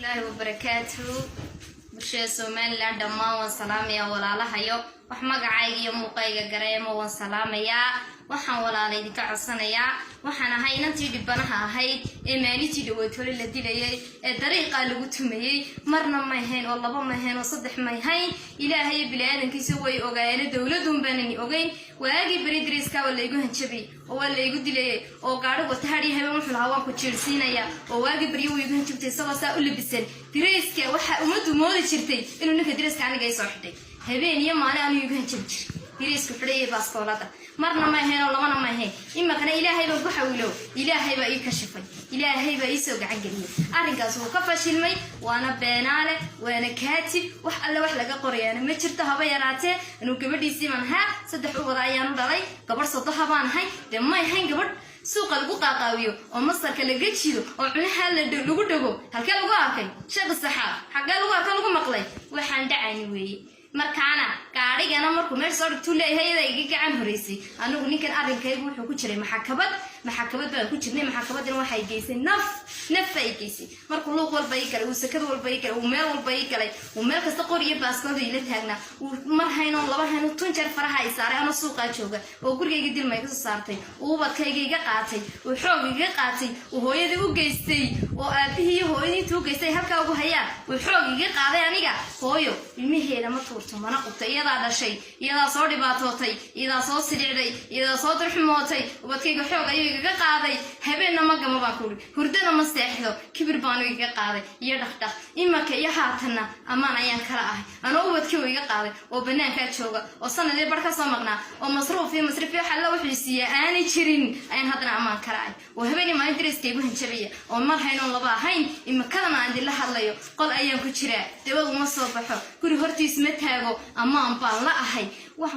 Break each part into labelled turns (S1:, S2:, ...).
S1: الله وبركاته بشي سوماليلاند دمان وان سلاميا walaalahayo wax magacayga iyo muuqayga gareemo waan salaamayaa waxaan walaalaydi ka codsanayaa waxaan ahay inantii dibanaha ahayd ee maalintii dhawaatay la dilayay ee dariiqa lagu tumayay marna ma ahayn oo laba ma ahayn oo saddex ma ahayn ilaahay bilaadankiisa way ogaayeen dawladdu baanan ogeyn waagi bariidriiska wala igu hanjabay oo wala igu dilayay oo gaadho wata hadii habeen wuxuu lahaa waan ku jeelsiinaya oo waagi bariyo igu hanjabtay sababta u labisan diriiska waxa umadu moodi jirtay inuu ninka diriiska aniga ay soo xidhay habeen iyo maalin aanu igu hanjabay diriiska xidhay baaskoolada marna ma ahayn oo labana ma ahayn ima kana ilaahay baa ku xawilo ilaahay baa ii kashifay ilaahay baa ii soo gacan galiyay arrinkaas uu ka fashilmay waana beenaale waana kaatib wax alla wax laga qorayana ma jirto haba yaraatee inuu gabadhiisii manha saddex u wada ayaan dhalay gabar soo habaan ahay de ma ahayn gabadh suuqa lagu qaaqaawiyo oo masarka laga jiido oo cunaha lagu dhago halka lagu arkay shaqo saxaab xaga lagu maqlay waxaan dhacayni weeye markaana gaarigana markuu meel soo dhigto leeyahay iga gacan horeysay anigu ninkan arrinkaygu wuxuu ku jiray maxkamad baan ku jirnay maxkamadna waxay geysay naf ay geysay markuu luuq walba ay galay sakad walba ay galay meel walba ay galay meel kasta qoriyo baaskooda ila taagna mar hayno laba hayno tunjar faraha ay saaray ana suuqa jooga oo gurigayga dilmay ka soo saartay oo badkayga iga qaatay oo xoog iga qaatay oo hooyadii u geystay oo aabihii hooyadii tuu geystay halka ugu hayaan oo xoog iga qaaday aniga hooyo ilmiheeda ma tuurto mana qabtay iyada dhashay iyada soo dhibaatootay iyada soo sidicday iyada soo durxumootay badkayga xoog ayuu iga qaaday habeenna ma gama baan ku hurdana ma seexdo kibir baan iga qaaday iyo dhaqdhaq imaka iyo haatana amaan ayaan kala ahay anoo ubadkii iga qaaday oo banaanka jooga oo sanadii bar ka soo maqnaa oo masruuf waxa la wuxuu siiyay aanay jirin ayaan hadana amaan kala ahay oo habeenii maalin diriskaygu hanjabiya oo mar hayno laba ahayn imaka aan dil la hadlayo qol ayaan ku jiraa dawadu ma soo baxo guri hortiis ma taago amaan baan la ahay wax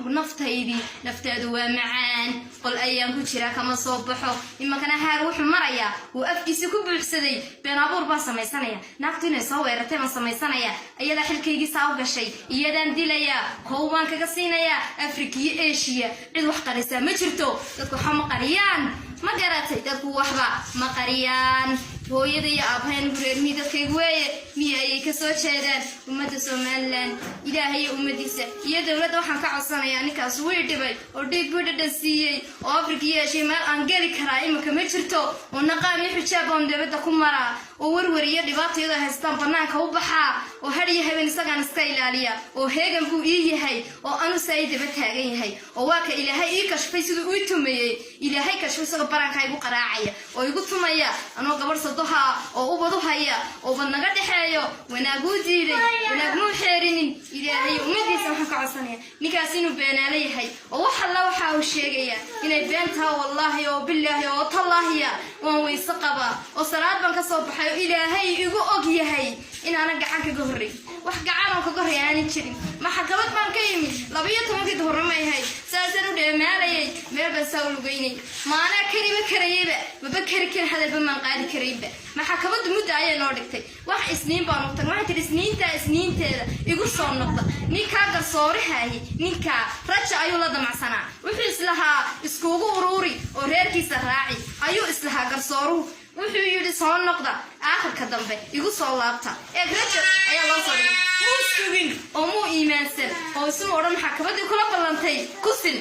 S1: naftaadu waa macaan qol ayaan ku jira kama soo baxo imakana haar wuxuu maraya oo afkiisa ku buuxsaday been abuur baa samaysanaya naagtina soo weerartay ma samaysanaya iyada xilkaygi saaw gashay iyadan dilaya koobaan kaga siinaya Afrika iyo Asia cid wax qarisa ma jirto dadku xama qariyaan ma garatay dadku waxba ma qariyaan hooyada iyo aabaheen gureermi dadkaygu weeye miyay ka soo jeedaan ummadda Soomaaliland ilaahay ummadiisa iyo dawladda waxaan ka codsanayaa ninkaas way dhibay oo dhiig buu dhadhansiiyay oo Afrika iyo Asia meel aan gali karaa imika ma jirto oo naqaan iyo xijaab aan dawladda ku maraa oo warwariyo dhibaatooyada haystaan banaanka u baxaa oo hadiyo habeen isagaan iska ilaaliya oo heegan buu ii yahay oo anu saayidaba taagan yahay oo waa ka ilaahay ii kashfay sidoo uu tumayay ilaahay kashfay isaga baranka igu qaraacaya oo igu tumaya anoo gabar sadoha oo u wado haya oo banaga dhaxeeyo wanaagu diiday wanaagu xeerinin ilaahay ummadiisa waxaan ka codsanaya ninkaas inuu beenaale yahay oo waxa la waxa uu sheegaya inay beenta wallahi oo billahi oo tallahiya waan weysa qaba oo salaad baan ka soo baxay ilaahay igu og yahay in ana gacan ka goray wax gacan ka goray aan jirin maxkamad baan ka yimid 12 duhurnimo ay hay saasan u dheemaalayay meel baan soo lugeynay maana kariba karayba baba kari hadalba ma qaadi karayba maxkamad muddo ay noo dhigtay wax isniin baan u tagnay tir isniinteeda igu soo noqda ninka garsoorahay ninka raja ayuu la damacsanaa wuxuu islahaa iskuugu ururi oo reerkiisa raaci ayuu islahaa garsooruhu wuxuu yiri soo noqda aakhirka dambe igu soo laabta ee raja ayaa loo soo dhigay muusugin oo mu iimaansan oo soo oran maxkamadda kula ballantay kusin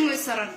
S1: muisaran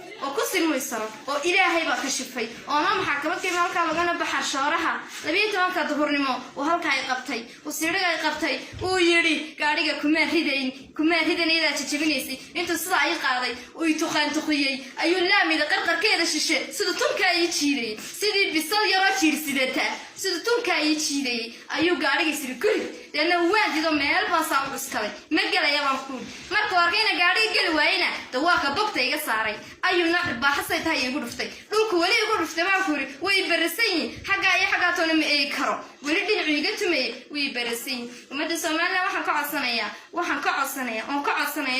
S1: oo ilaahay baa ka shifay oo ma maxkamadkii halka lagana baxar shooraha 12 duhurnimo oo halka ay qabtay oo siiriga ay qabtay oo yiri gaariga kuma ridayn ida jajabinaysay inta sida ay qaaday oo ay tuqaantaqiyay ayuu laamida qarqarkeeda shishe sida tunka ay jiiday sidii bisal yaro jiirsidata sida tunka ay jiiday ayuu gaariga sir guri dana waadido meel baa saaw cuskay ma galaya baan ku markuu arkayna gaariga gal waayna dawaaka bogta iga saaray ayuu baaxasay tahay igu dhuftay dhulku wali igu dhuftay baan ku way barasan xaga toona ma ay karo wali dhinacu iga tumay way barasan umada Soomaaliland waxaan ka codsanaya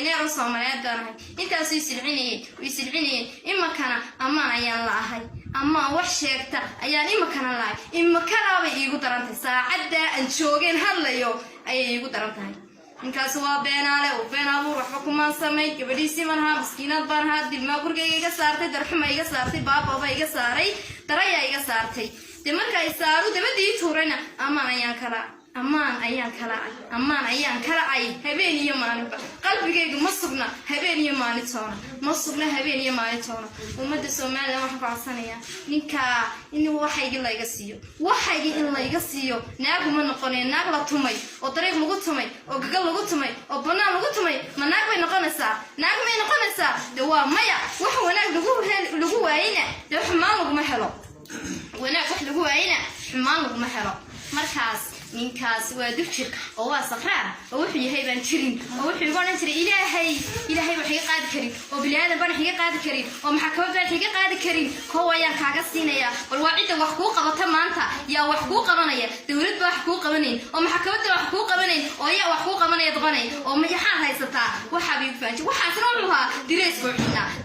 S1: inay Soomaaliyeed danahay intaas way silcinayeen imakana amaan ayaan la ahay ama wax sheegta ayaan imakana laay imakana way igu darantay saacada aan joogeen hadlayo ayay igu darantahay ninkaas waa beenaale oo been abuur waxba kuma sameey gabadhiisii manha miskiinad baan ha dilma gurigayga iga saartay darxuma iga saartay baababa iga saaray daraya iga saartay de markay saaru dabadii tuurayna amaan ayaan kala أمان أيام كلا أي هبين يماني قلبي جيد مصبنا هبين يماني تونا مصبنا هبين يماني تونا ومد السومال لما حكوا عصانيا نكا إنه واحد الله يقصيه ناقو من نقولين ناقو لطمي وطريق لقطمي وقل لقطمي وبناء لقطمي ما ناقو نقنسا دوا مايا وحو ناق لقوه عينا دو حمان لقو محلو وناق وح لقوه عينا حمان لقو محلو مركز ninkaas waa dugjir oo waa safraa oo wuxuu yahay baan jirin oo wuxuu go'an jiray ilaahay wax iga qaadi karin oo bilaadan baan iga qaadi karin oo maxkamad baan iga qaadi karin hooyaan kaaga siinaya bal waa cid wax ku qabata maanta yaa wax ku qabanaya dawlad baa wax ku qabaneen oo maxkamad wax ku qabaneen oo yaa wax ku qabanaya doqonay oo maxaa haysataa waxa biyo faanti waxa soo lahaa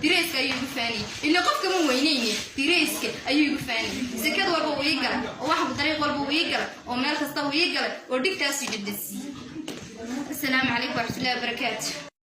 S1: direyska ayuu ku faani ila qofka ma weynayni direyska ayuu ku faani sakad walba uu iga galay oo wax dariiq walba uu iga galay oo meel kasta يقل وديك تاسي جدسي. السلام عليكم ورحمة الله وبركاته.